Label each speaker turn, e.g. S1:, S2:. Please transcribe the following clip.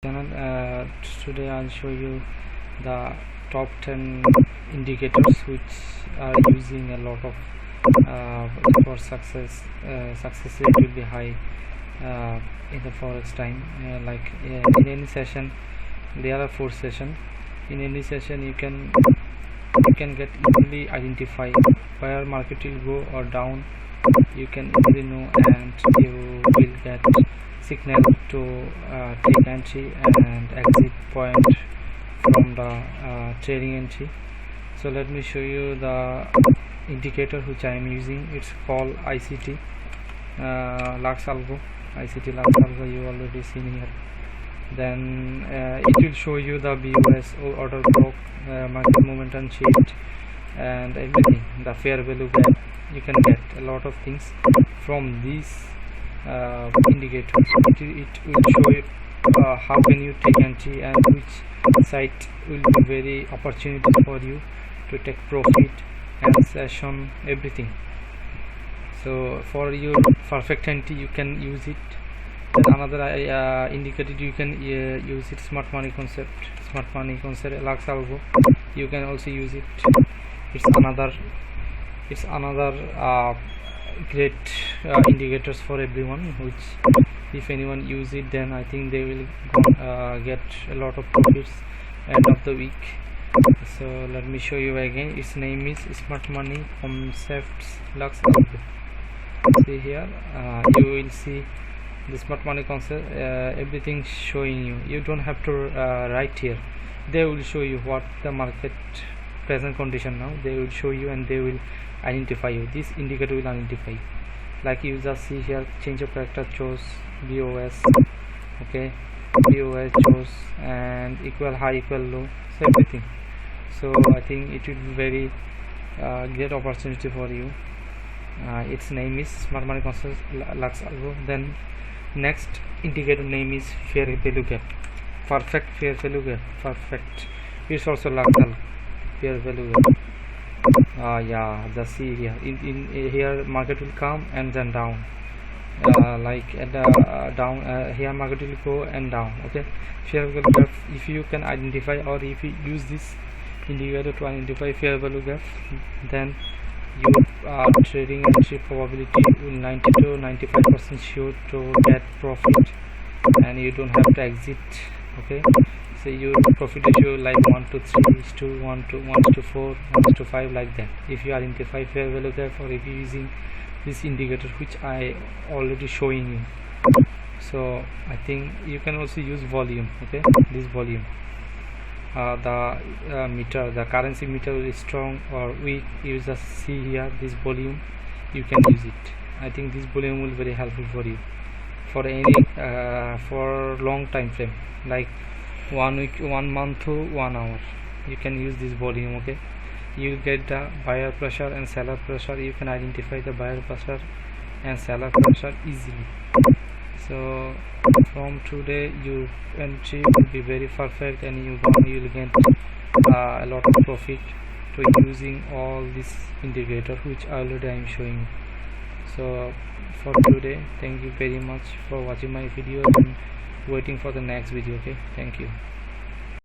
S1: Today I'll show you the top 10 indicators which are using a lot of for success rate will be high in the forex time. In any session there are 4 sessions. In any session you can get easily identify where market will go or down. You can easily know, and you will get signal to take entry and exit point from the trading entry. So let me show you the indicator which I am using. It's called ICT Lux Algo. ICT Lux Algo you already seen here. Then it will show you the BOS order block, market momentum shift, and everything, the fair value gap. You can get a lot of things from these indicators. It will show you how can you take entry and which site will be very opportunity for you to take profit and session, everything. So for your perfect entry you can use it. Then another indicator you can use it, smart money concept Lux Algo. You can also use it. It's another great indicators for everyone, which if anyone use it, then I think they will get a lot of profits end of the week. So let me show you again. Its name is Smart Money Concepts Lux Algo. See here, you will see the Smart Money concept, everything showing you. You don't have to write here. They will show you what the market present condition now. They will show you and they will identify you. This indicator will identify you. Like you just see here, change of character chose BOS. Okay, BOS chose and equal high, equal low, so everything. So I think it will be very great opportunity for you. Its name is Smart Money Concept Lux Algo. Then next indicator name is fair value gap. Perfect fair value gap. Perfect. It's also Lux Algo. Fair value gap. Yeah, just see here. In here market will come and then down. Like at the down here market will go and down. Okay, fair value gap. If you can identify, or if you use this indicator to identify fair value gap, then your trading entry probability will 90 to 95% sure to get profit, and you don't have to exit. Okay, so your profit ratio like 1 to 3 is to 1 to 4, 1 to 5, like that. If you identify fair value gap, or if you using this indicator which I already showing you. So I think you can also use volume. Okay, this volume, the meter, the currency meter is strong or weak. You just see here this volume, you can use it. I think this volume will be very helpful for you for any for long time frame, like 1 week, 1 month to 1 hour. You can use this volume. Okay, you get the buyer pressure and seller pressure. You can identify the buyer pressure and seller pressure easily. So from today your entry will be very perfect, and you will get a lot of profit to using all this indicator which already I am showing. So for today, thank you very much for watching my video and waiting for the next video. Okay, thank you.